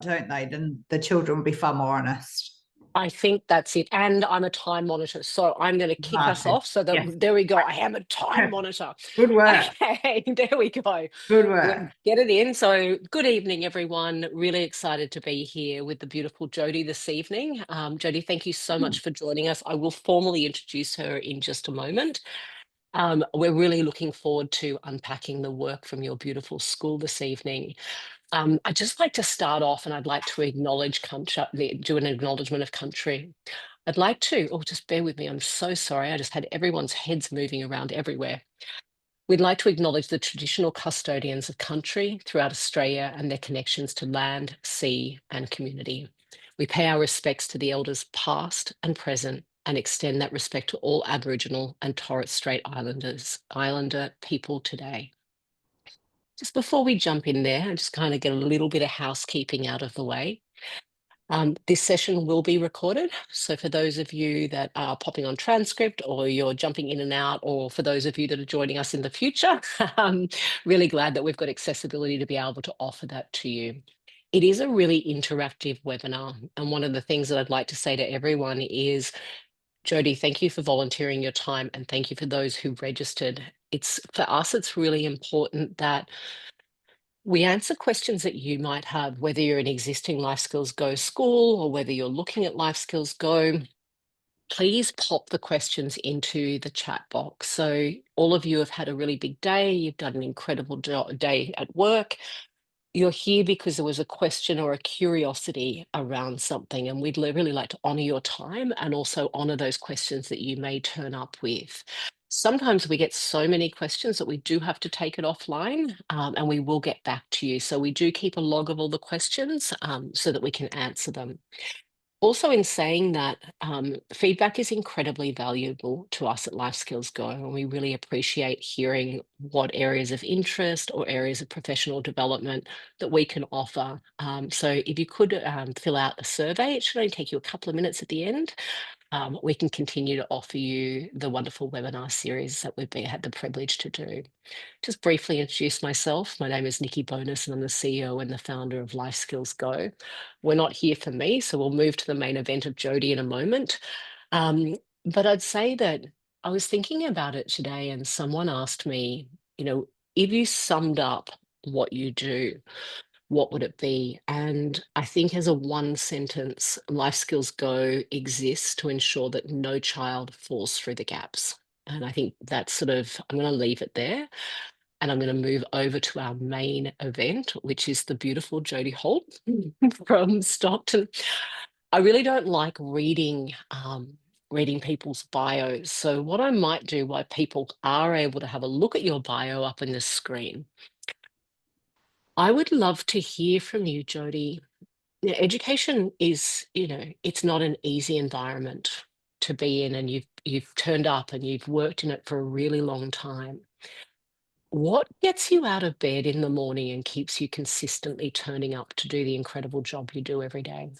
don't they? Then the children will be far more honest. I think that's it. And I'm a time monitor. So I'm going to kick us Martin. off. So Yes. there we go. I am a time monitor. Good work. Okay, there we go. Good Let's work. get it in. So good evening, everyone. Really excited to be here with the beautiful Jodie this evening. Jodie, thank you so much for joining us. I will formally introduce her in just a moment. We're really looking forward to unpacking the work from your beautiful school this evening. I'd just like to start off and I'd like to acknowledge country, do an acknowledgement of country. I'd like to, oh, just bear with me. I'm so sorry. I just had everyone's heads moving around everywhere. We'd like to acknowledge the traditional custodians of country throughout Australia and their connections to land, sea, and community. We pay our respects to the elders past and present and extend that respect to all Aboriginal and Torres Strait Islander people today. Just before we jump in there, I just kind of get a little bit of housekeeping out of the way. This session will be recorded. So for those of you that are popping on transcript or you're jumping in and out, or for those of you that are joining us in the future, I'm really glad that we've got accessibility to be able to offer that to you. It is a really interactive webinar. And one of the things that I'd like to say to everyone is, Jodie, thank you for volunteering your time and thank you for those who registered. For us, it's really important that we answer questions that you might have, whether you're an existing Life Skills Go school or whether you're looking at Life Skills Go. Please pop the questions into the chat box. So all of you have had a really big day. You've done an incredible day at work. You're here because there was a question or a curiosity around something, and we'd really like to honour your time and also honour those questions that you may turn up with. Sometimes we get so many questions that we do have to take it offline, and we will get back to you. So we do keep a log of all the questions so that we can answer them. Also, in saying that, feedback is incredibly valuable to us at Life Skills Go, and we really appreciate hearing what areas of interest or areas of professional development that we can offer. So if you could fill out a survey, it should only take you a couple of minutes at the end. We can continue to offer you the wonderful webinar series that we've had the privilege to do. Just briefly introduce myself. My name is Nikki Bonus and I'm the CEO and the founder of Life Skills Go. We're not here for me, so we'll move to the main event of Jodie in a moment. But I'd say that I was thinking about it today and someone asked me, if you summed up what you do, what would it be? And I think as a one sentence, Life Skills Go exists to ensure that no child falls through the gaps. And I think that's I'm going to leave it there. And I'm going to move over to our main event, which is the beautiful Jodie Holt from Stockton. I really don't like reading people's bios. So what I might do while people are able to have a look at your bio up on the screen, I would love to hear from you, Jodie. Education is, it's not an easy environment to be in, and you've turned up and you've worked in it for a really long time. What gets you out of bed in the morning and keeps you consistently turning up to do the incredible job you do every day?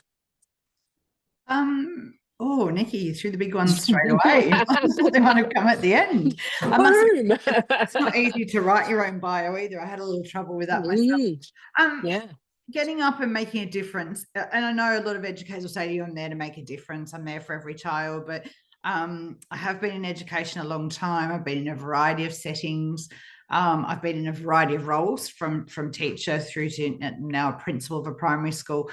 Oh, Nikki, you threw the big one straight away. They might have come at the end. Boom! It's not easy to write your own bio either. I had a little trouble with that myself. Yeah. Getting up and making a difference. And I know a lot of educators will say to you, I'm there to make a difference. I'm there for every child. But I have been in education a long time. I've been in a variety of settings. I've been in a variety of roles from teacher through to now a principal of a primary school.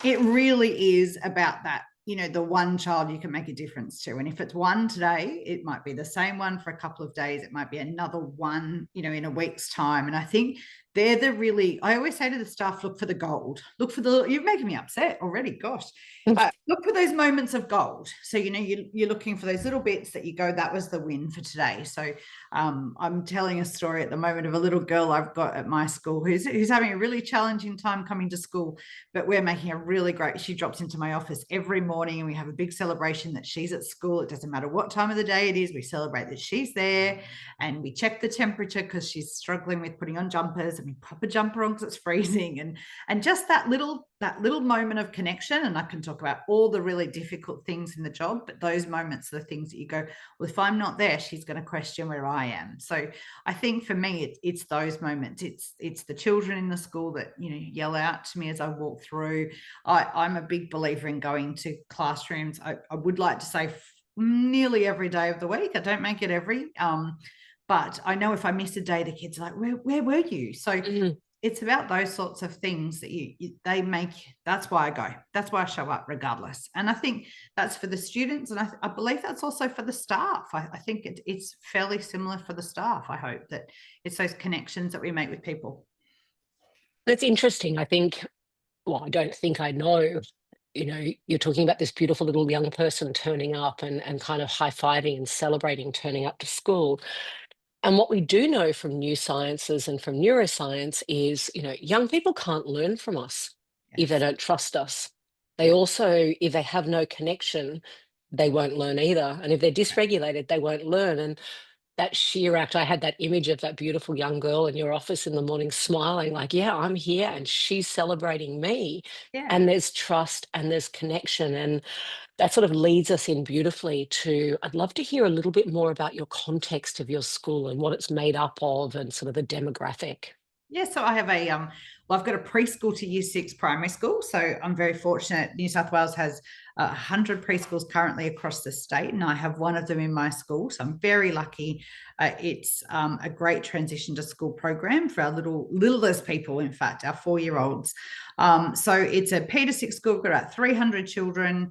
It really is about that, the one child you can make a difference to. And if it's one today, it might be the same one for a couple of days. It might be another one, in a week's time. And I think I always say to the staff, look for the gold. You're making me upset already, gosh. Look for those moments of gold. So, you're looking for those little bits that you go, that was the win for today. So I'm telling a story at the moment of a little girl I've got at my school who's having a really challenging time coming to school, but we're making a really great, she drops into my office every morning and we have a big celebration that she's at school. It doesn't matter what time of the day it is. We celebrate that she's there and we check the temperature because she's struggling with putting on jumpers. Let me pop a jumper on because it's freezing. And just that little moment of connection. And I can talk about all the really difficult things in the job, but those moments are the things that you go, well, if I'm not there, she's going to question where I am. So I think for me, it's those moments. It's the children in the school that, you know, yell out to me as I walk through. I'm a big believer in going to classrooms. I would like to say nearly every day of the week. I don't make it every, but I know if I miss a day, the kids are like, where were you? So it's about those sorts of things that they make. That's why I go. That's why I show up regardless. And I think that's for the students. And I believe that's also for the staff. I think it's fairly similar for the staff. I hope that it's those connections that we make with people. It's interesting. I think, well, I don't think I know, you know, you're talking about this beautiful little young person turning up and kind of high-fiving and celebrating turning up to school. And what we do know from new sciences and from neuroscience is, you know, young people can't learn from us if they Yes. don't trust us. They Yeah. also, if they have no connection, they won't learn either. And if they're dysregulated, they won't learn. And that sheer act, I had that image of that beautiful young girl in your office in the morning smiling, like, yeah, I'm here and she's celebrating me. Yeah. And there's trust and there's connection. And that sort of leads us in beautifully to, I'd love to hear a little bit more about your context of your school and what it's made up of and sort of the demographic. Yeah, so I have well, I've got a preschool to year 6 primary school. So I'm very fortunate. New South Wales has 100 preschools currently across the state, and I have one of them in my school. So I'm very lucky. It's a great transition to school program for our littlest people, in fact, our 4-year-olds. So it's a P to 6 school. We've got about 300 children.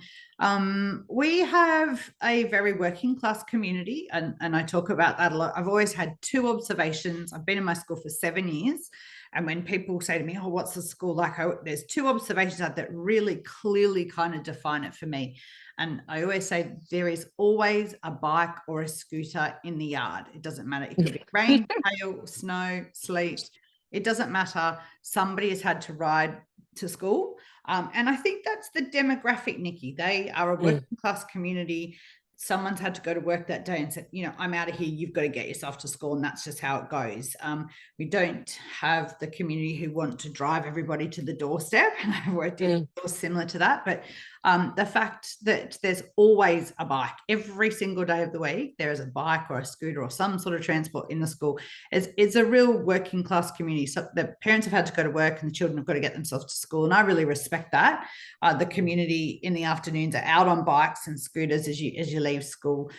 We have a very working class community, and I talk about that a lot. I've always had 2 observations. I've been in my school for 7 years. And when people say to me, oh, what's the school like? There's 2 observations that really clearly kind of define it for me. And I always say there is always a bike or a scooter in the yard. It doesn't matter. It could be rain, hail, snow, sleet. It doesn't matter. Somebody has had to ride to school. And I think that's the demographic, Nikki. They are a working class community. Someone's had to go to work that day and said, you know, I'm out of here. You've got to get yourself to school. And that's just how it goes. We don't have the community who want to drive everybody to the doorstep. And I've worked in stores similar to that. But the fact that there's always a bike every single day of the week, there is a bike or a scooter or some sort of transport in the school. It's a real working class community. So the parents have had to go to work and the children have got to get themselves to school. And I really respect that. The community in the afternoons are out on bikes and scooters as you leave school.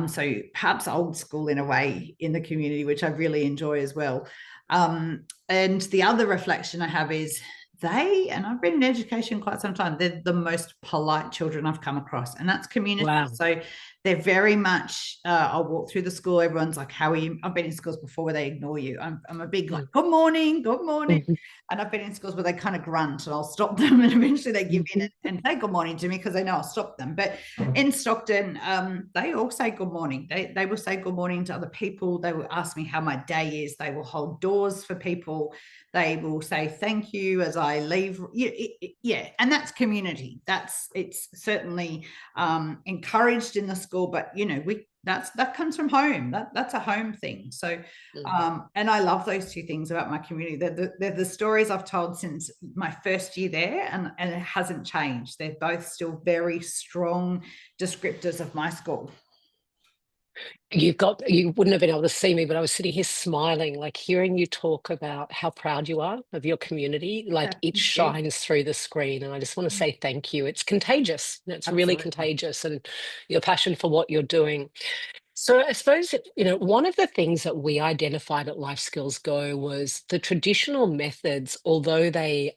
So perhaps old school in a way in the community, which I really enjoy as well. And the other reflection I have is and I've been in education quite some time, they're the most polite children I've come across, and that's community. Wow. So they're very much, I'll walk through the school, everyone's like, how are you? I've been in schools before where they ignore you. I'm a big like, good morning. And I've been in schools where they kind of grunt and I'll stop them, and eventually they give in and say good morning to me because they know I'll stop them. But in Stockton, they all say good morning. They will say good morning to other people. They will ask me how my day is. They will hold doors for people. They will say thank you as I leave. Yeah, and that's community. It's certainly encouraged in the school, but you know, that comes from home. That's a home thing. So, and I love those 2 things about my community. They're the stories I've told since my first year there, and it hasn't changed. They're both still very strong descriptors of my school. You wouldn't have been able to see me, but I was sitting here smiling, like hearing you talk about how proud you are of your community, like it shines through the screen. And I just want to say thank you. It's contagious. It's Absolutely. really contagious, and your passion for what you're doing. So I suppose, you know, one of the things that we identified at Life Skills Go was the traditional methods, although they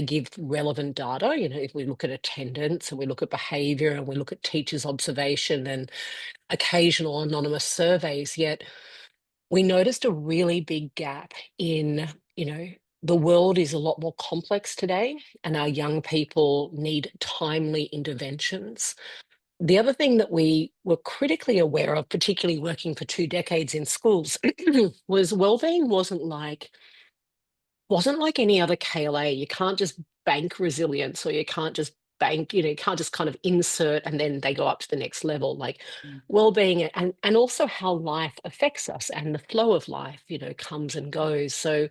give relevant data, you know, if we look at attendance and we look at behavior and we look at teachers' observation and occasional anonymous surveys, yet we noticed a really big gap in, you know, the world is a lot more complex today and our young people need timely interventions. The other thing that we were critically aware of, particularly working for 2 decades in schools, was wellbeing wasn't like any other KLA. You can't just bank resilience, or you can't just bank, you can't just kind of insert and then they go up to the next level. Like Mm. well-being and also how life affects us and the flow of life, comes and goes. So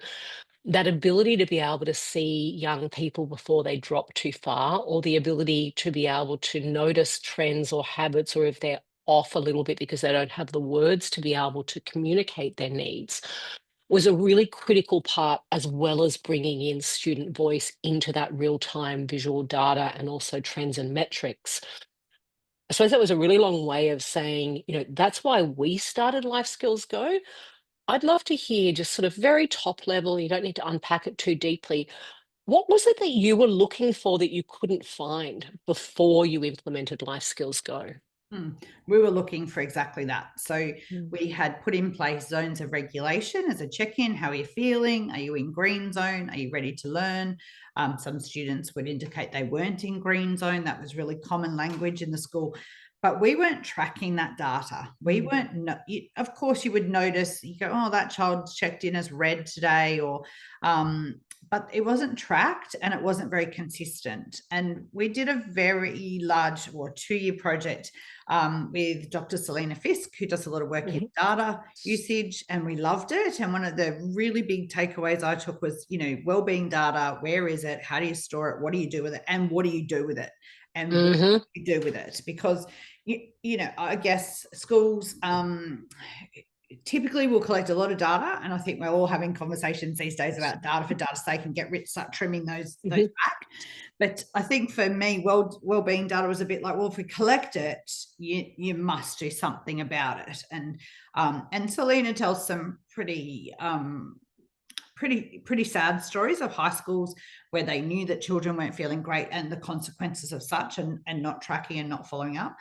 that ability to be able to see young people before they drop too far, or the ability to be able to notice trends or habits, or if they're off a little bit because they don't have the words to be able to communicate their needs, was a really critical part, as well as bringing in student voice into that real-time visual data and also trends and metrics. I suppose that was a really long way of saying, that's why we started Life Skills Go. I'd love to hear, just sort of very top level, you don't need to unpack it too deeply. What was it that you were looking for that you couldn't find before you implemented Life Skills Go? We were looking for exactly that. So Mm. we had put in place zones of regulation as a check-in. How are you feeling? Are you in green zone? Are you ready to learn? Some students would indicate they weren't in green zone. That was really common language in the school. But we weren't tracking that data. We weren't, of course, you would notice, you go, oh, that child's checked in as red today, or, but it wasn't tracked and it wasn't very consistent. And we did a very large, or 2-year project with Dr. Selena Fisk, who does a lot of work in data usage, and we loved it. And one of the really big takeaways I took was, wellbeing data, where is it? How do you store it? What do you do with it? And what do you do with it? And what do you do with it? Because, I guess schools typically will collect a lot of data, and I think we're all having conversations these days about data for data's sake and get rich, start trimming those back. But I think for me, wellbeing data was a bit like, well, if we collect it, you must do something about it. And Selena tells some pretty sad stories of high schools where they knew that children weren't feeling great and the consequences of such, and not tracking and not following up.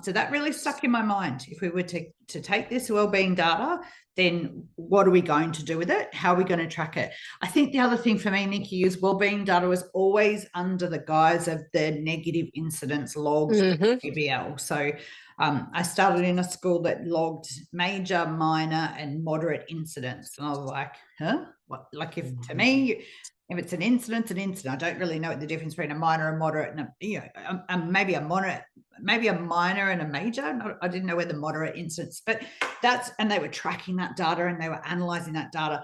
So that really stuck in my mind. If we were to take this wellbeing data, then what are we going to do with it? How are we going to track it? I think the other thing for me, Nikki, is wellbeing data was always under the guise of the negative incidents logs, ABL. So I started in a school that logged major, minor, and moderate incidents. And I was like, huh? What? Like, to me, if it's an incident, I don't really know the difference between a minor and moderate and maybe a minor and a major. I didn't know where the moderate incidents, but and they were tracking that data and they were analyzing that data.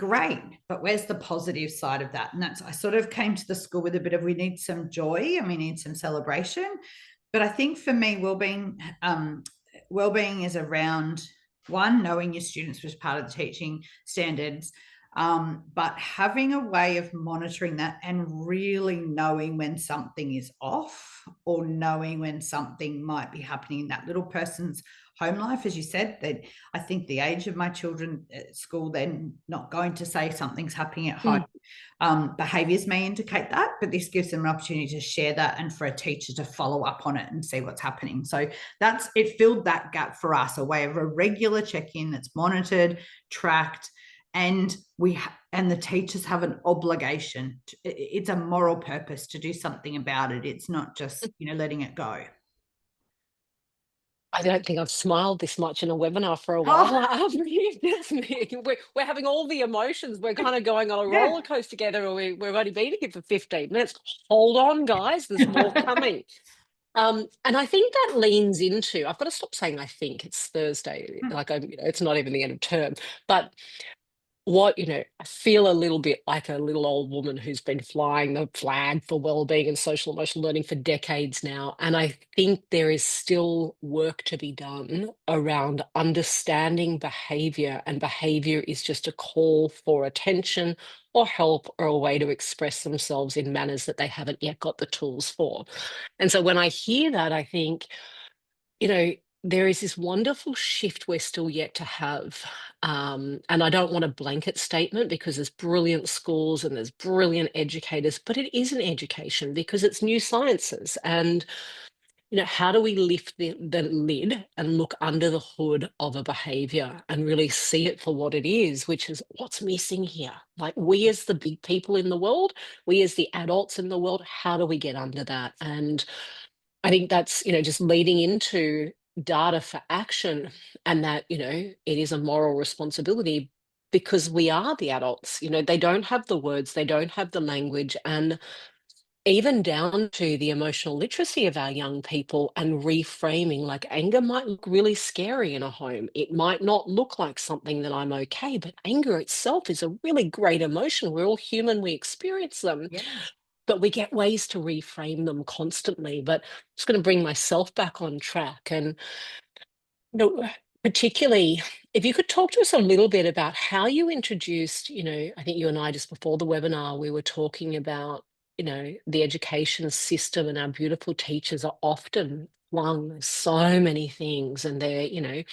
Great, but where's the positive side of that? And I sort of came to the school with a bit of, we need some joy and we need some celebration. But I think for me, wellbeing is around, one, knowing your students was part of the teaching standards, but having a way of monitoring that and really knowing when something is off, or knowing when something might be happening in that little person's home life. As you said, that I think the age of my children at school, they're not going to say something's happening at home. Behaviours may indicate that, but this gives them an opportunity to share that and for a teacher to follow up on it and see what's happening. So it filled that gap for us, a way of a regular check-in that's monitored, tracked, and the teachers have an obligation. It's a moral purpose to do something about it. It's not just, letting it go. I don't think I've smiled this much in a webinar for a while. Oh, We're having all the emotions. We're kind of going on a yeah. roller coaster together, or we've only been here for 15 minutes. Hold on, guys. There's more coming. And I think that leans into, I've got to stop saying I think, it's Thursday. Like, it's not even the end of term. But I feel a little bit like a little old woman who's been flying the flag for wellbeing and social emotional learning for decades now. And I think there is still work to be done around understanding behavior, and behavior is just a call for attention or help, or a way to express themselves in manners that they haven't yet got the tools for. And so when I hear that, I think, there is this wonderful shift we're still yet to have. And I don't want a blanket statement, because there's brilliant schools and there's brilliant educators, but it is an education because it's new sciences. And, how do we lift the lid and look under the hood of a behavior and really see it for what it is, which is what's missing here? Like, we as the big people in the world, we as the adults in the world, how do we get under that? And I think that's, just leading into data for action, and that, it is a moral responsibility, because we are the adults. They don't have the words, they don't have the language. And even down to the emotional literacy of our young people and reframing, like anger might look really scary in a home. It might not look like something that I'm okay, but anger itself is a really great emotion. We're all human, we experience them, Yeah. but we get ways to reframe them constantly. But I'm just going to bring myself back on track. And no, particularly, if you could talk to us a little bit about how you introduced, I think you and I just before the webinar, we were talking about, the education system and our beautiful teachers are often flung so many things and they're,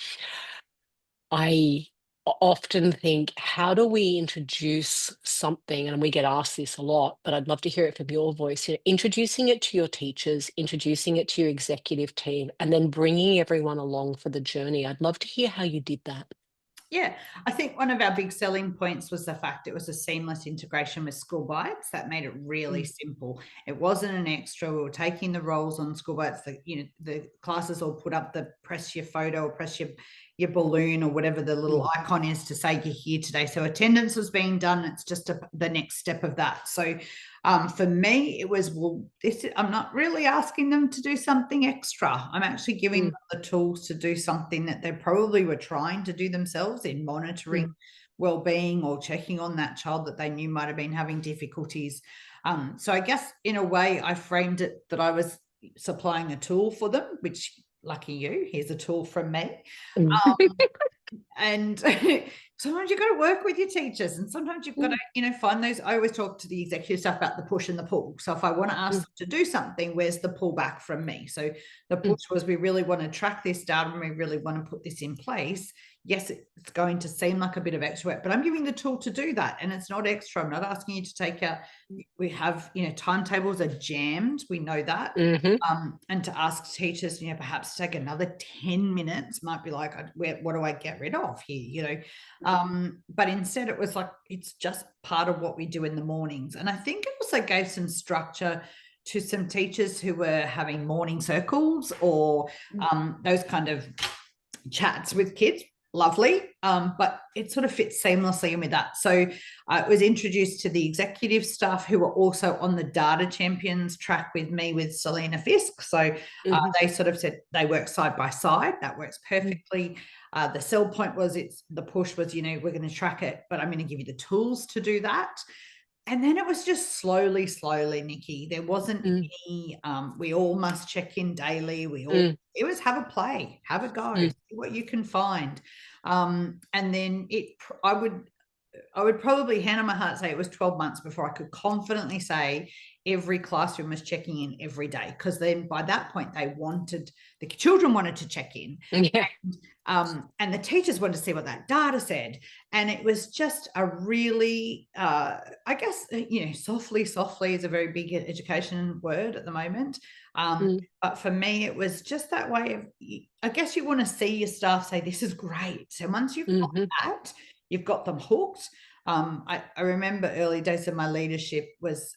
I often think, how do we introduce something? And we get asked this a lot, but I'd love to hear it from your voice. Introducing it to your teachers, introducing it to your executive team, and then bringing everyone along for the journey. I'd love to hear how you did that. Yeah, I think one of our big selling points was the fact it was a seamless integration with School Bites. That made it really simple. It wasn't an extra. We were taking the roles on School Bites. The classes all put up the press your photo or press your balloon or whatever the little icon is to say you're here today. So attendance was being done. It's just the next step of that. So for me, it was, I'm not really asking them to do something extra. I'm actually giving them the tools to do something that they probably were trying to do themselves in monitoring well-being or checking on that child that they knew might have been having difficulties. So I guess in a way I framed it that I was supplying a tool for them, which lucky you, here's a tool from me. And sometimes you've got to work with your teachers and sometimes you've got to find those. I always talk to the executive staff about the push and the pull. So if I want to ask them to do something, where's the pull back from me? So the push was, we really want to track this data and we really want to put this in place. Yes, it's going to seem like a bit of extra work, but I'm giving the tool to do that, and it's not extra. I'm not asking you to take out. We have, timetables are jammed. We know that. And to ask teachers, perhaps take another 10 minutes might be like, what do I get rid of here? But instead it was like, it's just part of what we do in the mornings. And I think it also gave some structure to some teachers who were having morning circles or those kind of chats with kids. Lovely, but it sort of fits seamlessly in with that. So it was introduced to the executive staff who were also on the data champions track with me with Selena Fisk. So they sort of said they work side by side. That works perfectly. The sell point was, the push was, we're going to track it, but I'm going to give you the tools to do that. And then it was just slowly, Nikki. There wasn't any, we all must check in daily. It was have a play, have a go, see what you can find. And then I would probably, hand on my heart, say it was 12 months before I could confidently say every classroom was checking in every day, because then by that point the children wanted to check in. And the teachers wanted to see what that data said. And it was just a really, I guess, softly is a very big education word at the moment. But for me, it was just that way of, I guess you want to see your staff say, this is great. So once you've got that, you've got them hooked. I remember early days of my leadership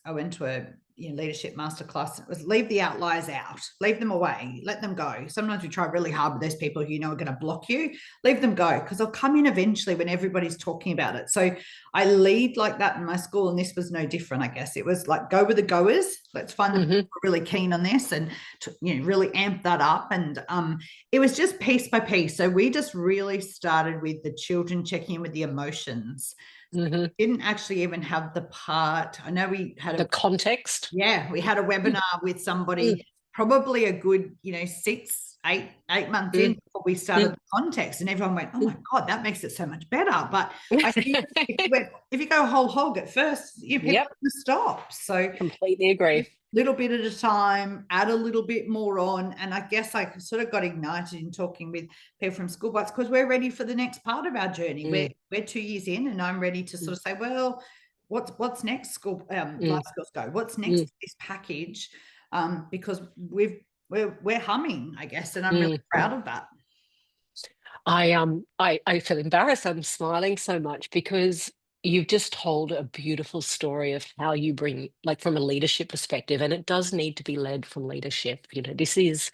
I went to a leadership masterclass. It was leave the outliers out, leave them away, let them go. Sometimes we try really hard with those people are going to block you. Leave them go, because they'll come in eventually when everybody's talking about it. So I lead like that in my school, and this was no different. I guess it was like, go with the goers. Let's find the people who are really keen on this and really amp that up. And it was just piece by piece. So we just really started with the children checking in with the emotions. Didn't actually even have the part. I know we had the context. Yeah, we had a webinar with somebody probably a good, 8 months in before we started the context, and everyone went, oh my God, that makes it so much better. But I think if you go whole hog at first, people stop. So completely agree. Little bit at a time, add a little bit more on. And I guess I sort of got ignited in talking with people from School Bites, because we're ready for the next part of our journey. We're 2 years in, and I'm ready to sort of say, well, what's next, school Life Skills Go? What's next in this package? Because we're humming, I guess, and I'm really proud of that. I feel embarrassed. I'm smiling so much because you've just told a beautiful story of how you bring, like, from a leadership perspective, and it does need to be led from leadership. This is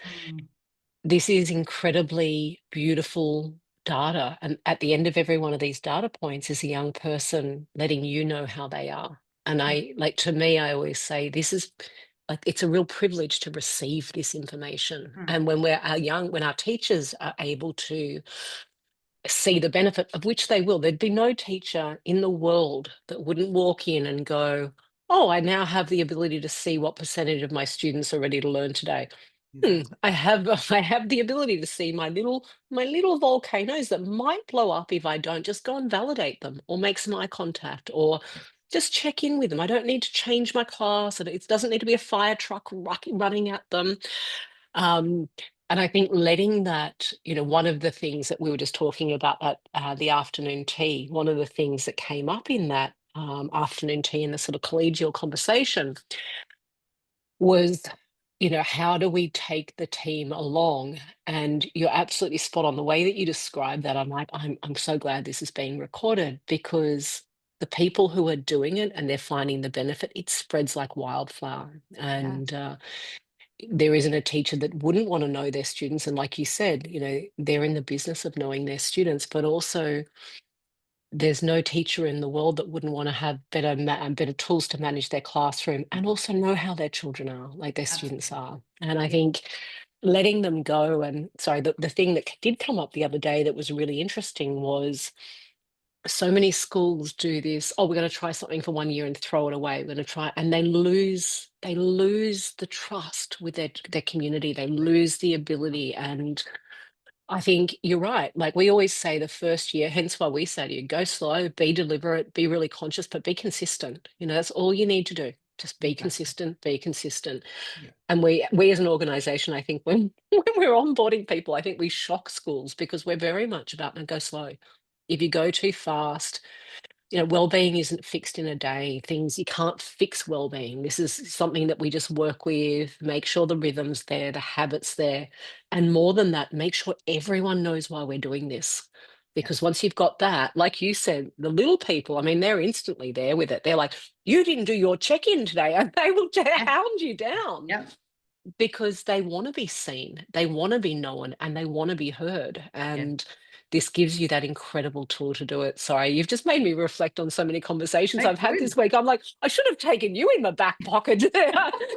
incredibly beautiful data, and at the end of every one of these data points is a young person letting you know how they are. And to me, I always say, this is like it's a real privilege to receive this information. Mm. And when when our teachers are able to see the benefit, of which they will, there'd be no teacher in the world that wouldn't walk in and go, oh, I now have the ability to see what percentage of my students are ready to learn today. Exactly. I have I have the ability to see my little volcanoes that might blow up if I don't just go and validate them or make some eye contact or just check in with them. I don't need to change my class. It doesn't need to be a fire truck running at them. Um, and I think letting that, one of the things that we were just talking about at the afternoon tea, one of the things that came up in that afternoon tea in the sort of collegial conversation was, how do we take the team along? And you're absolutely spot on. The way that you describe that, I'm like, I'm so glad this is being recorded, because the people who are doing it and they're finding the benefit, it spreads like wildflower. Yeah. And there isn't a teacher that wouldn't want to know their students. And like you said, they're in the business of knowing their students, but also there's no teacher in the world that wouldn't want to have better tools to manage their classroom and also know how their children are, like their students Absolutely. are. And I Yeah. think letting them go, and sorry, the thing that did come up the other day that was really interesting was so many schools do this, oh, we're going to try something for 1 year and throw it away. We're going to try, and they lose the trust with their community. They lose the ability. And I think you're right. Like we always say, the first year, hence why we say to you, go slow, be deliberate, be really conscious, but be consistent. That's all you need to do. Just be Exactly. consistent, be consistent. Yeah. And we as an organization, I think when when we're onboarding people, I think we shock schools because we're very much about no, go slow. If you go too fast, well-being isn't fixed in a day. You can't fix well-being. This is something that we just work with, make sure the rhythm's there, the habits there. And more than that, make sure everyone knows why we're doing this. Because Yes. once you've got that, like you said, the little people, I mean, they're instantly there with it. They're like, you didn't do your check-in today, and they will Yeah. hound you down Yep. because they want to be seen, they want to be known, and they want to be heard. Yeah. And this gives you that incredible tool to do it. Sorry, you've just made me reflect on so many conversations Very I've had good. this week. I'm like, I should have taken you in my back pocket.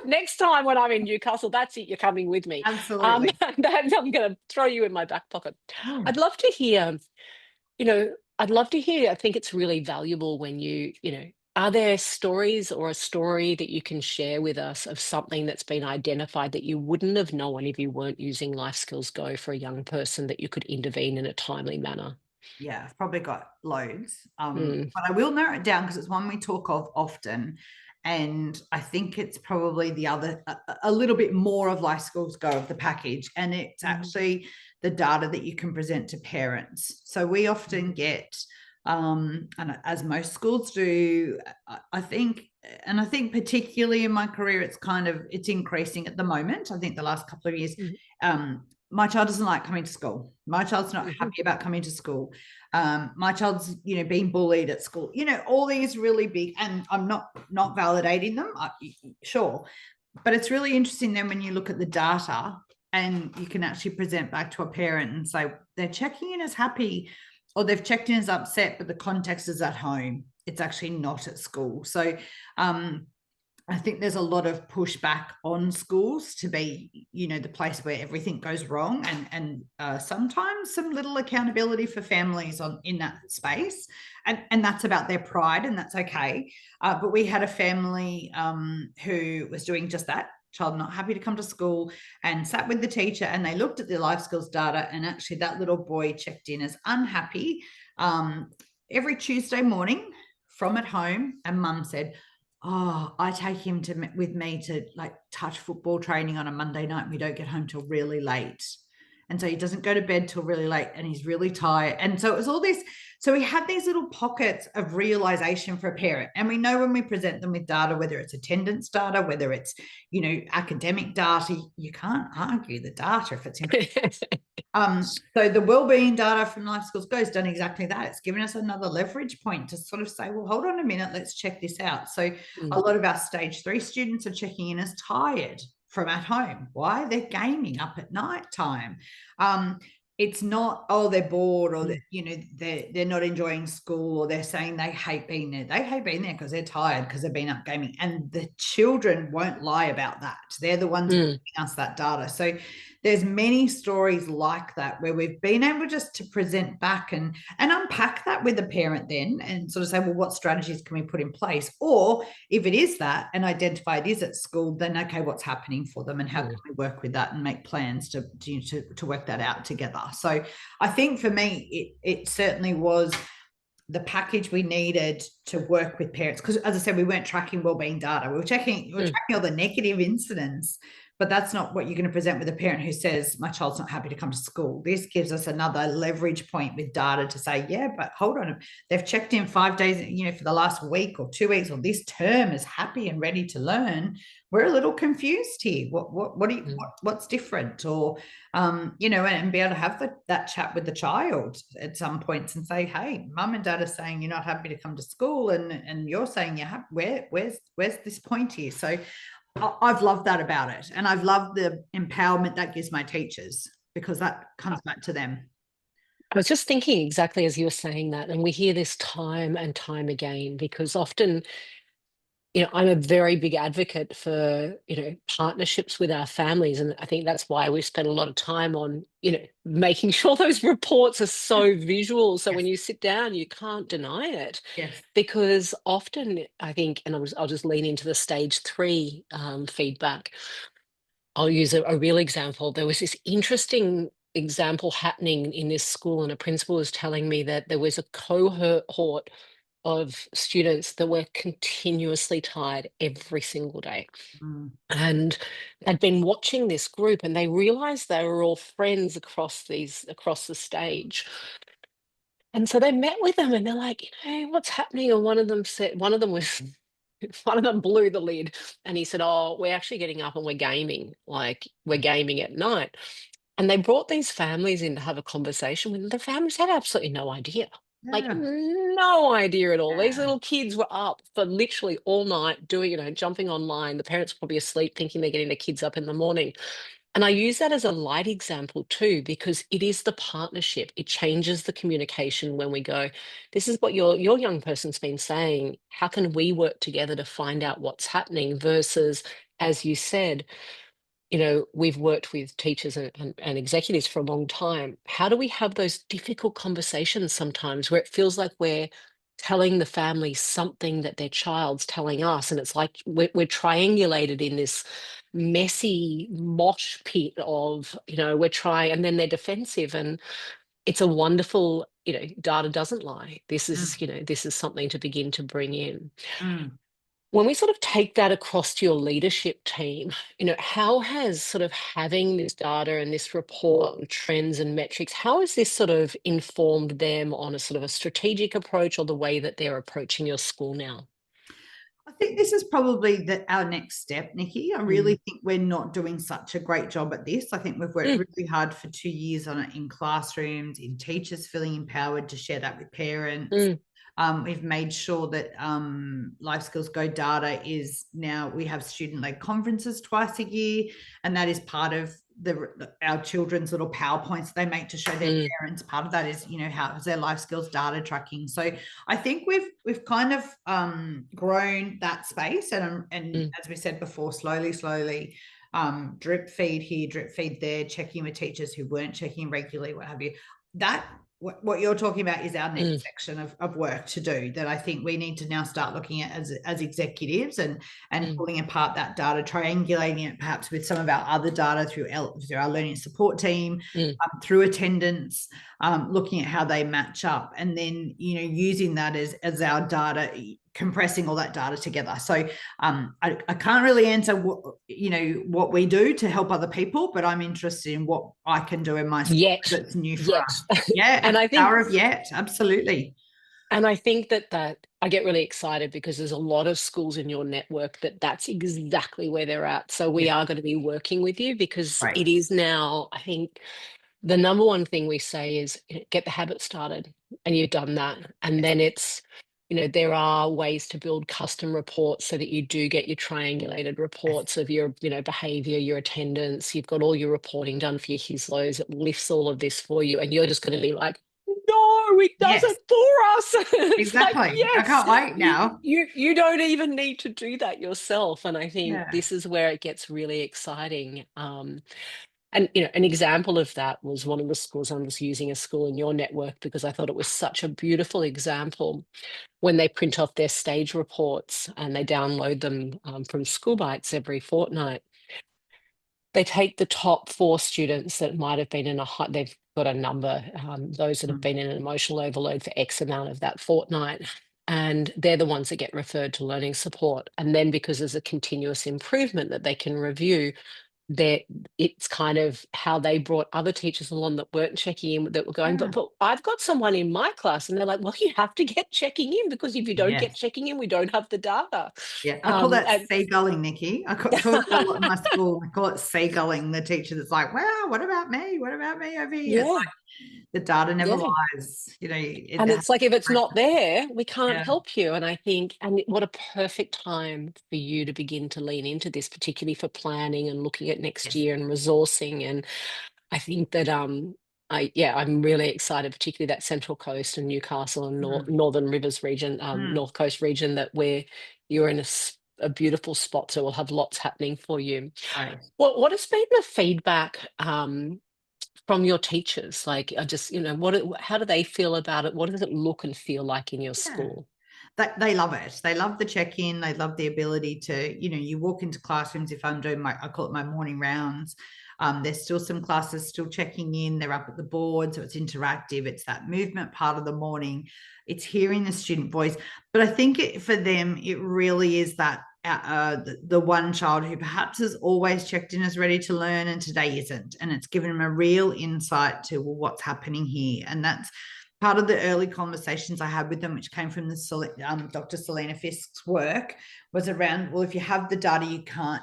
Next time when I'm in Newcastle, that's it. You're coming with me. Absolutely. I'm going to throw you in my back pocket. Mm. I'd love to hear you know, I'd love to hear. I think it's really valuable when are there stories or a story that you can share with us of something that's been identified that you wouldn't have known if you weren't using Life Skills Go for a young person, that you could intervene in a timely manner? Yeah, I've probably got loads. Mm, But I will narrow it down because it's one we talk of often. And I think it's probably the other, a little bit more of Life Skills Go of the package. And it's mhm, actually the data that you can present to parents. So we often get, and as most schools do, I think, and I think particularly in my career, it's increasing at the moment. I think the last couple of years, mhm, my child doesn't like coming to school. My child's not mhm, happy about coming to school. My child's, being bullied at school. All these really big, and I'm not validating them. Sure, but it's really interesting then when you look at the data and you can actually present back to a parent and say they're checking in as happy, or they've checked in as upset, but the context is at home. It's actually not at school. So I think there's a lot of pushback on schools to be, the place where everything goes wrong, and sometimes some little accountability for families in that space, and that's about their pride, and that's okay. But we had a family who was doing just that. Child not happy to come to school, and sat with the teacher, and they looked at the life skills data, and actually that little boy checked in as unhappy every Tuesday morning from at home, and mum said, oh, I take him with me to like touch football training on a Monday night, and we don't get home till really late. And so he doesn't go to bed till really late, and he's really tired. And so it was all this. So we had these little pockets of realization for a parent. And we know when we present them with data, whether it's attendance data, whether it's, academic data, you can't argue the data if it's so the wellbeing data from Life Skills Go has done exactly that. It's given us another leverage point to sort of say, well, hold on a minute, let's check this out. So a mm, lot of our stage 3 students are checking in as tired from at home. Why? They're gaming up at night time. it's not, oh, they're bored, or that, Mm, they're not enjoying school, or they're saying they hate being there. They hate being there because they're tired, because they've been up gaming. And the children won't lie about that. They're the ones mm, giving us that data. So there's many stories like that where we've been able just to present back and unpack that with the parent then, and sort of say, well, what strategies can we put in place? Or if it is that and identify it is at school, then okay, what's happening for them, and how can we work with that and make plans to work that out together. So I think for me, it certainly was the package we needed to work with parents, because as I said, we weren't tracking wellbeing data. We were tracking all the negative incidents, but that's not what you're going to present with a parent who says, my child's not happy to come to school. This gives us another leverage point with data to say, yeah, but hold on, they've checked in 5 days, for the last week or 2 weeks, or this term is happy and ready to learn. We're a little confused here. What's different? Or and be able to have that chat with the child at some points and say, hey, mum and dad are saying you're not happy to come to school, and you're saying you have, where's this point here? So I've loved that about it. And I've loved the empowerment that gives my teachers, because that comes back to them. I was just thinking exactly as you were saying that, and we hear this time and time again, because often, I'm a very big advocate for, partnerships with our families. And I think that's why we spend a lot of time on, making sure those reports are so visual. So when Yes. you sit down, you can't deny it. Yes. Because often I think, and I'll just lean into the stage 3 feedback. I'll use a real example. There was this interesting example happening in this school, and a principal was telling me that there was a cohort of students that were continuously tired every single day. Mm. And they'd been watching this group, and they realized they were all friends across the stage. And so they met with them, and they're like, what's happening? And one of them said, one of them was one of them blew the lid, and he said, oh, we're actually getting up and we're gaming, like we're gaming at night. And they brought these families in to have a conversation with them. The families had absolutely no idea, like Yeah. no idea at all. These Yeah. little kids were up for literally all night doing, jumping online. The parents were probably asleep thinking they're getting the kids up in the morning. And I use that as a light example too, because it is the partnership. It changes the communication when we go, this is what your young person's been saying. How can we work together to find out what's happening? Versus, as you said, we've worked with teachers and executives for a long time. How do we have those difficult conversations sometimes where it feels like we're telling the family something that their child's telling us, and it's like we're triangulated in this messy mosh pit of, we're trying, and then they're defensive. And it's a wonderful, data doesn't lie. This is, Mm. this is something to begin to bring in. Mm. When we sort of take that across to your leadership team, how has sort of having this data and this report and trends and metrics, how has this sort of informed them on a sort of a strategic approach, or the way that they're approaching your school now? I think this is probably our next step, Nikki. I Mm, really think we're not doing such a great job at this. I think we've worked mm, really hard for 2 years on it, in classrooms, in teachers feeling empowered to share that with parents. mm, We've made sure that Life Skills Go data is now, we have student-led conferences twice a year, and that is part of our children's little PowerPoints they make to show their mm, parents. Part of that is, how is their life skills data tracking. So I think we've kind of grown that space, and mm. as we said before, slowly, drip feed here, drip feed there, checking with teachers who weren't checking regularly, what have you. That what you're talking about is our next Mm, section of work to do, that I think we need to now start looking at as executives, and mm, pulling apart that data, triangulating it perhaps with some of our other data through our learning support team, mm. through attendance, looking at how they match up, and then using that as our data, compressing all that data together. So I can't really answer what we do to help other people, but I'm interested in what I can do in my school, Yet, because it's new for yet. us. Yeah, And I think power of yet, absolutely. that I get really excited, because there's a lot of schools in your network that's exactly where they're at. So we Yeah, are going to be working with you, because right. it is now, I think, the number one thing we say is, get the habit started, and you've done that. And Yes. then it's there are ways to build custom reports so that you do get your triangulated Yes. reports of your, behavior, your attendance. You've got all your reporting done for your HISLOs. It lifts all of this for you. And you're just going to be like, no, it does Yes, it for us. It's like, exactly. I yes, can't wait now. you don't even need to do that yourself. And I think Yeah. this is where it gets really exciting. And an example of that was one of the schools I was using, a school in your network, because I thought it was such a beautiful example. When they print off their stage reports and they download them from School Bites every fortnight, they take the top 4 students that might have been in they've got a number, those that have Mm. been in an emotional overload for X amount of that fortnight. And they're the ones that get referred to learning support. And then because there's a continuous improvement that they can review, that it's kind of how they brought other teachers along that weren't checking in, that were going, Yeah. but I've got someone in my class, and they're like, well, you have to get checking in, because if you don't get Yes. checking in, we don't have the data. Yeah. I call that And seagulling, Nikki. I talk about a lot in my school. I call it seagulling, the teacher that's like, wow, what about me? What about me over here? It's yeah, like the data never yeah. lies. And it's like, if it's not there, we can't yeah. help you. And I think, what a perfect time for you to begin to lean into this, particularly for planning and looking at next Yes. year and resourcing. And I think that I'm really excited, particularly that Central Coast and Newcastle and Mm. Northern Rivers region, Mm. North Coast region, that where you're in a beautiful spot. So we'll have lots happening for you. Right. What has been the feedback from your teachers? Like, I just, how do they feel about it? What does it look and feel like in your Yeah. school? They love it. They love the check-in. They love the ability to, you walk into classrooms. If I'm doing I call it my morning rounds. There's still some classes still checking in. They're up at the board, so it's interactive. It's that movement part of the morning. It's hearing the student voice. But I think for them, it really is that the one child who perhaps has always checked in as ready to learn and today isn't. And it's given them a real insight to, well, what's happening here. And that's part of the early conversations I had with them, which came from the Dr. Selena Fisk's work, was around, well, if you have the data, you can't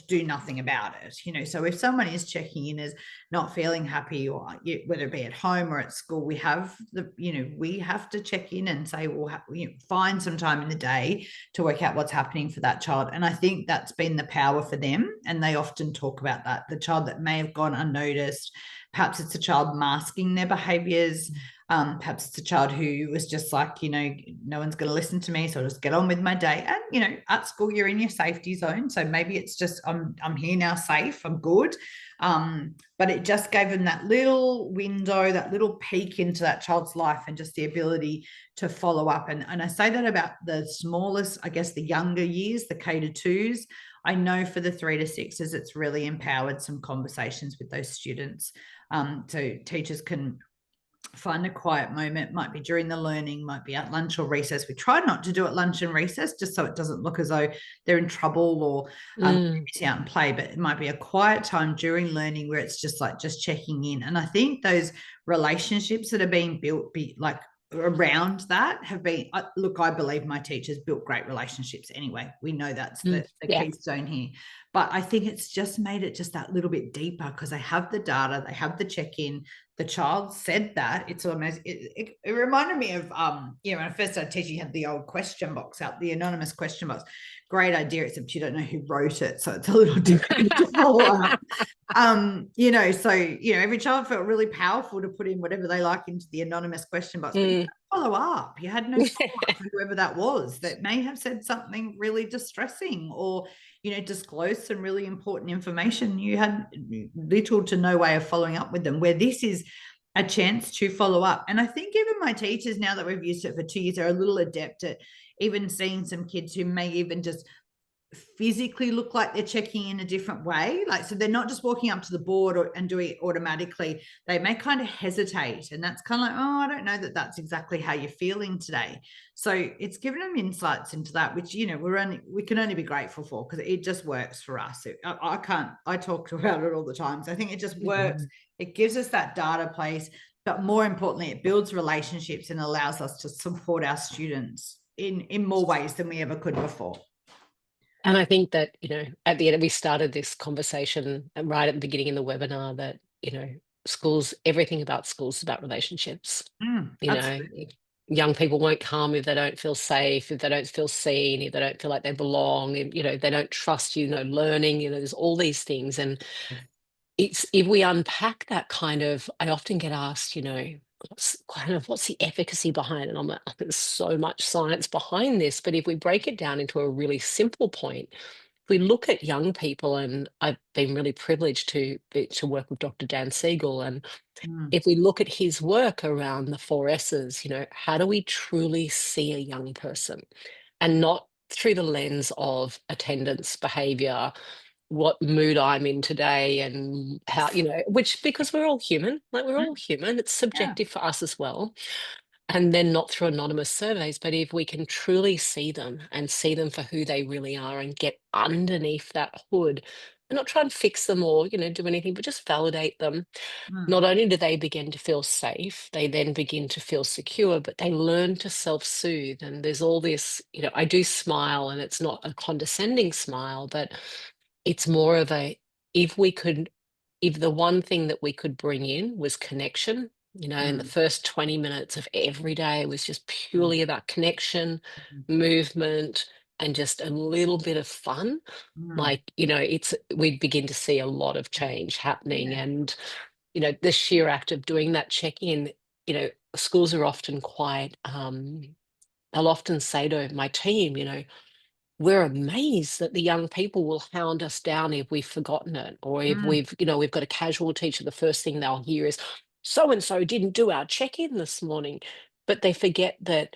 do nothing about it. So if someone is checking in as not feeling happy, or whether it be at home or at school, we have to check in and say, well, find some time in the day to work out what's happening for that child. And I think that's been the power for them. And they often talk about that, the child that may have gone unnoticed. Perhaps it's a child masking their behaviors. Perhaps it's a child who was just like, no one's going to listen to me, so I'll just get on with my day. And, at school, you're in your safety zone. So maybe it's just, I'm here now, safe, I'm good. But it just gave them that little window, that little peek into that child's life, and just the ability to follow up. And I say that about the smallest, I guess, the younger years, the K to 2s. I know for the 3 to 6s, it's really empowered some conversations with those students. So teachers can find a quiet moment, might be during the learning, might be at lunch or recess. We try not to do it lunch and recess, just so it doesn't look as though they're in trouble or missing out and play, but it might be a quiet time during learning where it's just checking in. And I think those relationships that are being built around that have been, look, I believe my teachers built great relationships anyway. We know that's the keystone here. But I think it's just made it just that little bit deeper, because they have the data, they have the check-in. The child said that. It's almost, it reminded me of, when I first started teaching, you had the old question box out, the anonymous question box. Great idea, except you don't know who wrote it. So it's a little difficult to follow up. So, every child felt really powerful to put in whatever they like into the anonymous question box. But you had follow up. You had no follow-up for whoever that was that may have said something really distressing, or disclose some really important information. You had little to no way of following up with them, where this is a chance to follow up. And I think even my teachers, now that we've used it for 2 years, are a little adept at even seeing some kids who may even just physically look like they're checking in a different way. So they're not just walking up to the board and doing it automatically. They may kind of hesitate, and that's kind of like, oh, I don't know that that's exactly how you're feeling today. So it's given them insights into that, which we can only be grateful for, because it just works for us. I talk about it all the time. So I think it just works. It gives us that data place, but more importantly, it builds relationships and allows us to support our students in more ways than we ever could before. And I think that, at the end, we started this conversation right at the beginning in the webinar that, schools, everything about schools is about relationships. Absolutely. young people won't come if they don't feel safe, if they don't feel seen, if they don't feel like they belong, if, they don't trust learning, there's all these things. And Yes. it's, if we unpack that kind of, I often get asked, what's the efficacy behind it? And I'm like, "Oh, there's so much science behind this." But if we break it down into a really simple point, if we look at young people, and I've been really privileged to work with Dr. Dan Siegel, and Mm, if we look at his work around the four S's, how do we truly see a young person, and not through the lens of attendance, behavior, what mood I'm in today, and how, yes. which, because we're all human, like we're Mm, all human, it's yeah. subjective for us as well. And then not through anonymous surveys, but if we can truly see them and see them for who they really are and get underneath that hood and not try and fix them or, do anything, but just validate them. Mm, Not only do they begin to feel safe, they then begin to feel secure, but they learn to self-soothe. And there's all this, I do smile, and it's not a condescending smile, but it's more of a, if we could, if the one thing that we could bring in was connection, in the mm, first 20 minutes of every day was just mm, purely about connection, mm, movement, and just a little bit of fun, mm. like, we'd begin to see a lot of change happening. Yeah. And the sheer act of doing that check-in, schools are often quite, I'll often say to my team, we're amazed that the young people will hound us down if we've forgotten it, or if Mm, we've got a casual teacher, the first thing they'll hear is, so and so didn't do our check-in this morning. But they forget that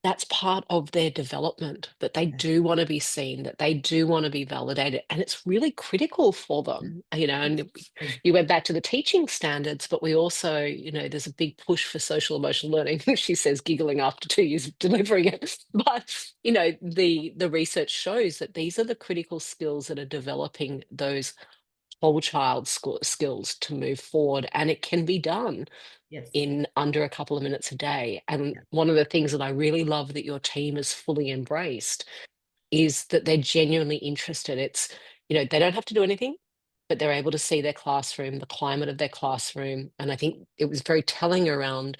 that's part of their development, that they yes. do want to be seen, that they do want to be validated. And it's really critical for them, and Absolutely. you went back to the teaching standards, but we also, there's a big push for social emotional learning. She says, giggling after 2 years of delivering it. But, the research shows that these are the critical skills that are developing those whole child skills to move forward. And it can be done Yes. in under a couple of minutes a day. And Yeah. one of the things that I really love that your team has fully embraced is that they're genuinely interested. It's, they don't have to do anything, but they're able to see their classroom, the climate of their classroom. And I think it was very telling around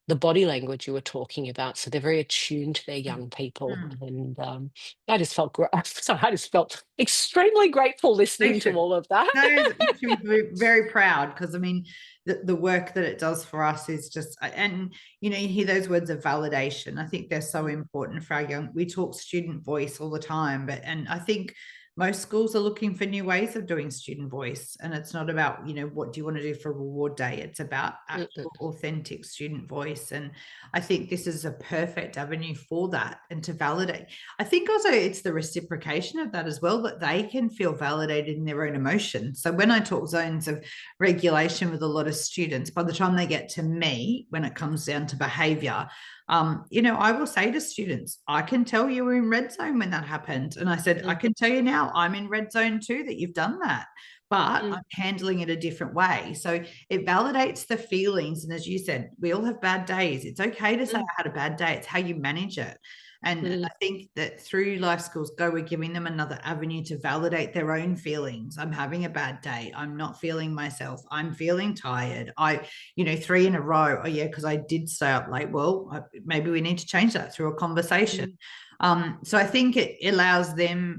the body language you were talking about. So they're very attuned to their Mm, young people. mm. And I just felt great. So I just felt extremely grateful They listening to should. all of that. You should be very proud because I mean the work that it does for us is just and you hear those words of validation. I think they're so important for our young. We talk student voice all the time, but and I think most schools are looking for new ways of doing student voice, and it's not about what do you want to do for reward day. It's about Mm-mm, actual authentic student voice, and I think this is a perfect avenue for that and to validate. I think also it's the reciprocation of that as well, that they can feel validated in their own emotions. So when I talk zones of regulation with a lot of students, by the time they get to me, when it comes down to behavior, I will say to students, I can tell you were in red zone when that happened. And I said, I mm, can tell you now, I'm in red zone too, that you've done that. But mm, I'm handling it a different way. So it validates the feelings. And as you said, we all have bad days. It's okay to say I mm, had a bad day. It's how you manage it. And mm, I think that through Life Skills Go, we're giving them another avenue to validate their own feelings. I'm having a bad day. I'm not feeling myself. I'm feeling tired. 3 in a row. Oh, yeah, because I did stay up late. Well, maybe we need to change that through a conversation. mm, So I think it allows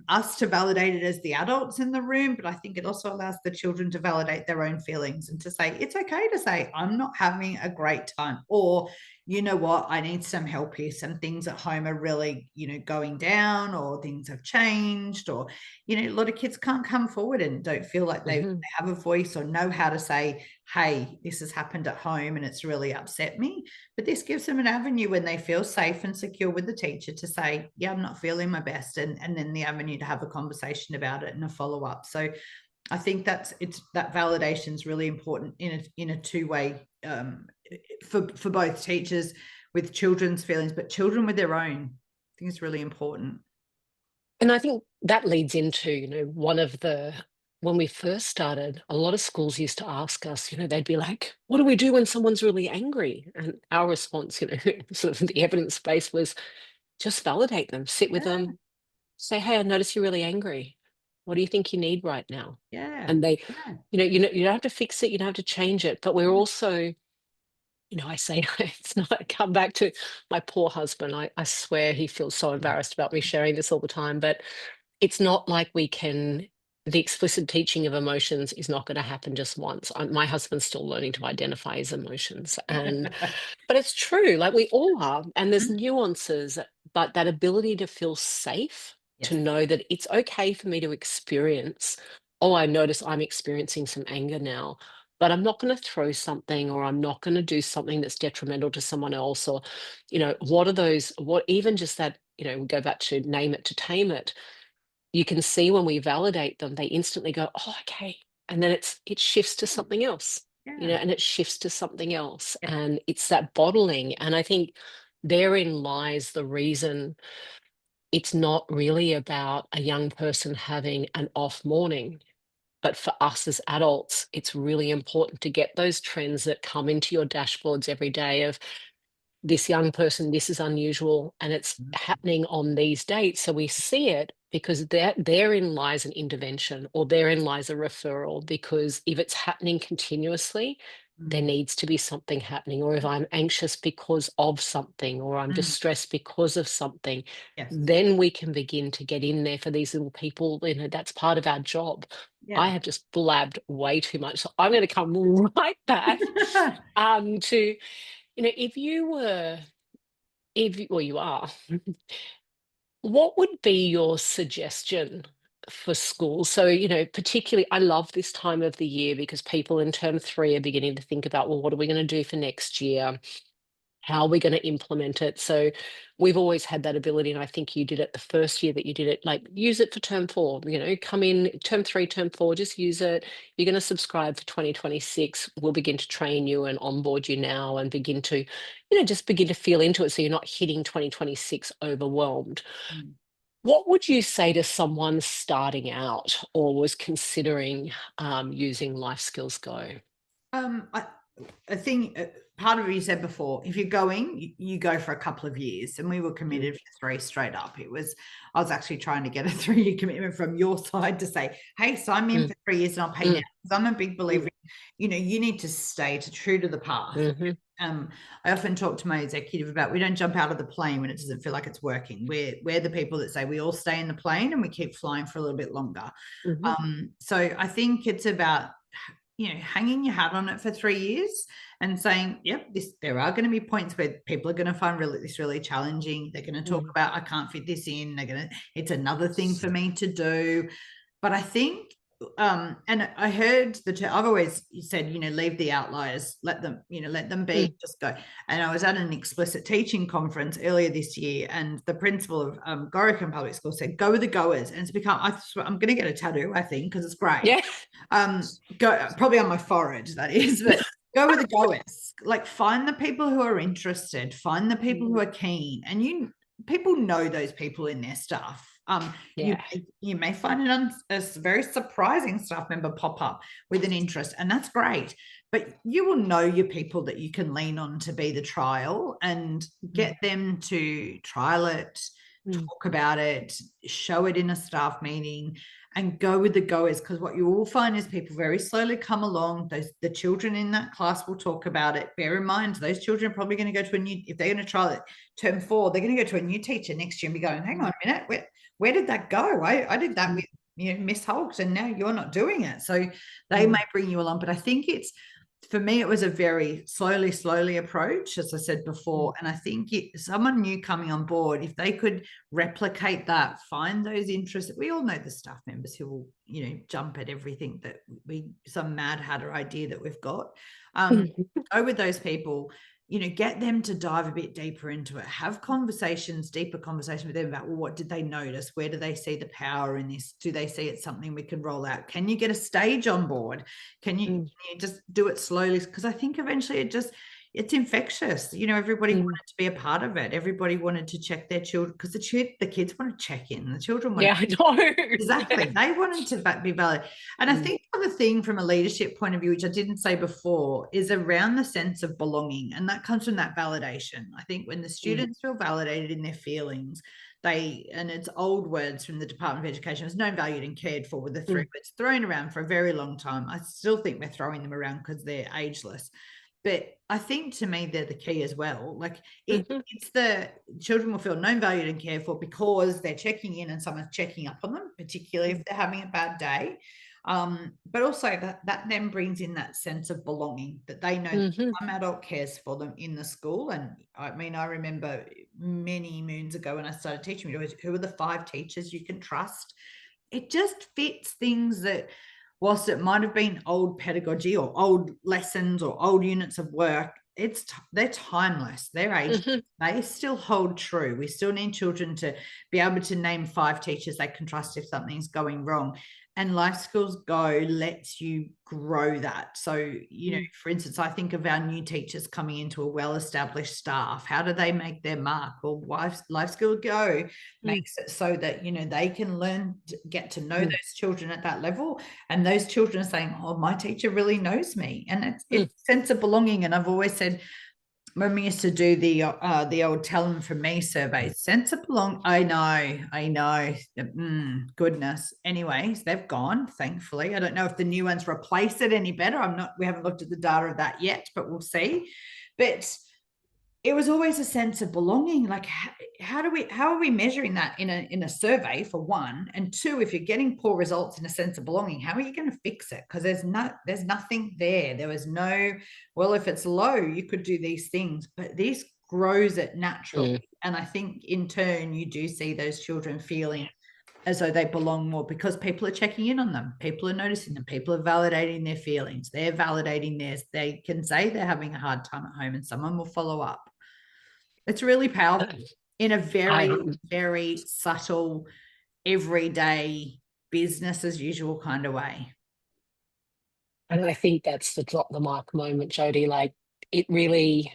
us to validate it as the adults in the room, but I think it also allows the children to validate their own feelings and to say, it's okay to say, I'm not having a great time. Or, you know what, I need some help here. Some things at home are really, going down, or things have changed, or, a lot of kids can't come forward and don't feel like they mhm, have a voice or know how to say, hey, this has happened at home and it's really upset me. But this gives them an avenue when they feel safe and secure with the teacher to say, yeah, I'm not feeling my best. And then the avenue to have a conversation about it and a follow-up. So I think that validation is really important in a two-way for both teachers with children's feelings, but children with their own. I think it's really important. And I think that leads into, one of the, when we first started, a lot of schools used to ask us, they'd be like, what do we do when someone's really angry? And our response, sort of the evidence base was just validate them, sit with Yeah, them, say, hey, I notice you're really angry. What do you think you need right now? yeah, And they, yeah. you don't have to fix it, you don't have to change it, but we're also I say it's not come back to my poor husband. I swear he feels so embarrassed about me sharing this all the time, but it's not like the explicit teaching of emotions is not going to happen just once. My husband's still learning to identify his emotions. But it's true, like we all are, and there's nuances, but that ability to feel safe, to Yes. know that it's okay for me to experience, oh, I notice I'm experiencing some anger now, but I'm not going to throw something, or I'm not going to do something that's detrimental to someone else. Or, what are those, what even just that, we go back to name it to tame it. You can see when we validate them, they instantly go, oh, okay. And then it shifts to something else, Yeah. and it shifts to something else. Yeah. And it's that bottling. And I think therein lies the reason it's not really about a young person having an off morning. But for us as adults, it's really important to get those trends that come into your dashboards every day of, this young person, this is unusual, and it's happening on these dates. So we see it because therein lies an intervention, or therein lies a referral. Because if it's happening continuously, there Mm. needs to be something happening. Or if I'm anxious because of something, or I'm Mm. distressed because of something, Yes. then we can begin to get in there for these little people. That's part of our job. I Yeah. have just blabbed way too much. So I'm going to come right back to if you were, well, you are, what would be your suggestion for school? So, particularly, I love this time of the year because people in term three are beginning to think about, well, what are we going to do for next year? How are we going to implement it? So we've always had that ability, and I think you did it the first year that you did it, like use it for term four, come in term three, term four, just use it. You're going to subscribe for 2026. We'll begin to train you and onboard you now, and begin to, just begin to feel into it so you're not hitting 2026 overwhelmed. Mm. What would you say to someone starting out or was considering using Life Skills Go? Um, I, I think part of it you said before, if you're going, you go for a couple of years, and we were committed for 3 straight up. I was actually trying to get a 3-year commitment from your side to say, hey, sign me in Mm, for 3 years and I'll pay now. mm, Because I'm a big believer mm, in, you need to stay true to the path. mhm, I often talk to my executive about, we don't jump out of the plane when it doesn't feel like it's working. We're the people that say we all stay in the plane and we keep flying for a little bit longer. mhm, So I think it's about, hanging your hat on it for 3 years and saying, yep, there are going to be points where people are going to find this really challenging. They're going to talk mm, about, I can't fit this in. It's another thing for me to do. But I think, and I heard I've always said, leave the outliers, let them be, mm. just go. And I was at an explicit teaching conference earlier this year, and the principal of Stockton Public School said, go with the goers. And it's become, I'm going to get a tattoo, I think, because it's great. Yeah. Go probably on my forehead, that is, but go with the goers. Like, find the people who are interested, find the people who are keen, and people know those people in their stuff. Yeah. You may find a very surprising staff member pop up with an interest, and that's great. But you will know your people that you can lean on to be the trial, and get them to trial it, Mm, talk about it, show it in a staff meeting, and go with the goers. Because what you will find is people very slowly come along. The children in that class will talk about it. Bear in mind, those children are probably going to go to if they're going to trial it term 4, they're going to go to a new teacher next year and be going, hang on a minute, where did that go? I did that with Miss Holt, and now you're not doing it. So they may bring you along. But I think for me, it was a very slowly approach, as I said before. And I think someone new coming on board, if they could replicate that, find those interests. We all know the staff members who will, jump at everything that some mad hatter idea that we've got. Go with those people, get them to dive a bit deeper into it, have deeper conversations with them about, well, what did they notice? Where do they see the power in this? Do they see it's something we can roll out? Can you get a stage on board? Can you just do it slowly? Because I think eventually it's infectious. Everybody wanted to be a part of it. Everybody wanted to check their children, because the kids want to check in. The children want Yeah, I know. exactly. They wanted to be valid. And I think the other thing from a leadership point of view, which I didn't say before, is around the sense of belonging. And that comes from that validation. I think when the students feel validated in their feelings, and it's old words from the Department of Education, was known, valued, and cared for, with the 3 words thrown around for a very long time. I still think we're throwing them around because they're ageless. but I think to me they're the key as well. Like Mhm. it's the children will feel known, valued, and cared for because they're checking in and someone's checking up on them, particularly if they're having a bad day. But also that then brings in that sense of belonging, that they know that Mhm. some adult cares for them in the school. And I mean, I remember many moons ago when I started teaching, who are the 5 teachers you can trust. It just fits things that, whilst it might have been old pedagogy or old lessons or old units of work, they're timeless. They're age. Mhm. They still hold true. We still need children to be able to name 5 teachers they can trust if something's going wrong. And Life Skills Go lets you grow that. So, for instance, I think of our new teachers coming into a well-established staff. How do they make their mark? Well, Life Skills Go makes it so that, they can learn, get to know those children at that level. And those children are saying, oh, my teacher really knows me. And it's a sense of belonging. And I've always said, when we used to do the old tell them from me surveys, sense of belong. I know. Goodness. Anyways, they've gone, thankfully. I don't know if the new ones replace it any better. We haven't looked at the data of that yet, but we'll see. But it was always a sense of belonging. Like, how are we measuring that in a survey, for one? And two, if you're getting poor results in a sense of belonging, how are you going to fix it? Because there's nothing there. There was no, well, if it's low, you could do these things, but this grows it naturally. And I think in turn, you do see those children feeling as though they belong more because people are checking in on them. People are noticing them. People are validating their feelings. They're validating theirs. They can say they're having a hard time at home and someone will follow up. It's really powerful in a very, I very subtle, everyday, business as usual kind of way. and I think that's the drop the mic moment, Jodie. Like, it really,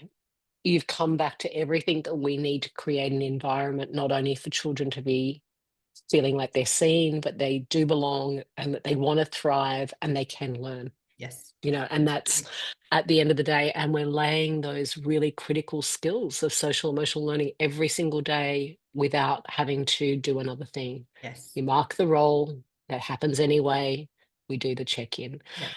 you've come back to everything that we need to create an environment not only for children to be feeling like they're seen, but they do belong and that they want to thrive and they can learn. Yes. And that's at the end of the day. And we're laying those really critical skills of social emotional learning every single day without having to do another thing. Yes. You mark the role, that happens anyway. We do the check in. Yeah.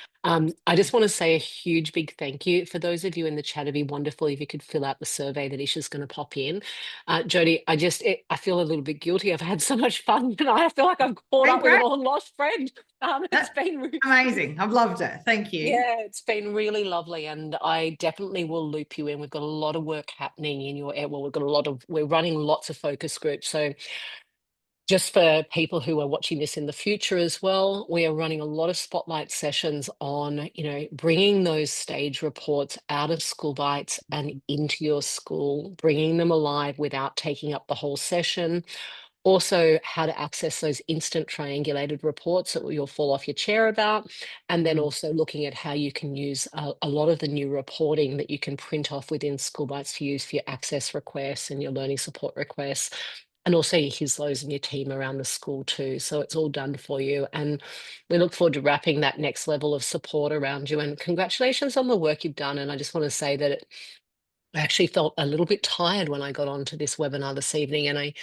I just want to say a huge big thank you for those of you in the chat. It'd be wonderful if you could fill out the survey that Isha's going to pop in. Jodie, I feel a little bit guilty. I've had so much fun and I feel like I've caught up with an long lost friend. It's been amazing. I've loved it. Thank you. Yeah, it's been really lovely, and I definitely will loop you in. We've got a lot of work happening in your area. Well, we're running lots of focus groups. So just for people who are watching this in the future as well, we are running a lot of spotlight sessions on, bringing those stage reports out of School Bites and into your school, bringing them alive without taking up the whole session. Also, how to access those instant triangulated reports that you'll fall off your chair about. And then also looking at how you can use a lot of the new reporting that you can print off within School Bites to use for your access requests and your learning support requests. And also your HISLOs and your team around the school too. So it's all done for you. And we look forward to wrapping that next level of support around you. And congratulations on the work you've done. And I just want to say that I actually felt a little bit tired when I got onto this webinar this evening. And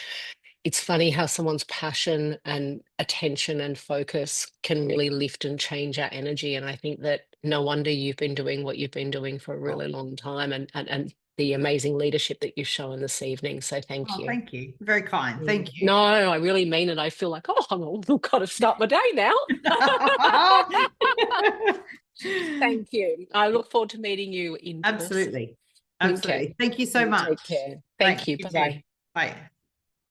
it's funny how someone's passion and attention and focus can really lift and change our energy. And I think that no wonder you've been doing what you've been doing for a really long time, and the amazing leadership that you've shown this evening. So thank you. Thank you. Very kind. Thank you. No, I really mean it. I feel like, I've got to start my day now. Thank you. I look forward to meeting you in person. Absolutely. Absolutely. Okay. Thank you so much. Take care. Thanks. Thank you. You too. Bye-bye. Bye.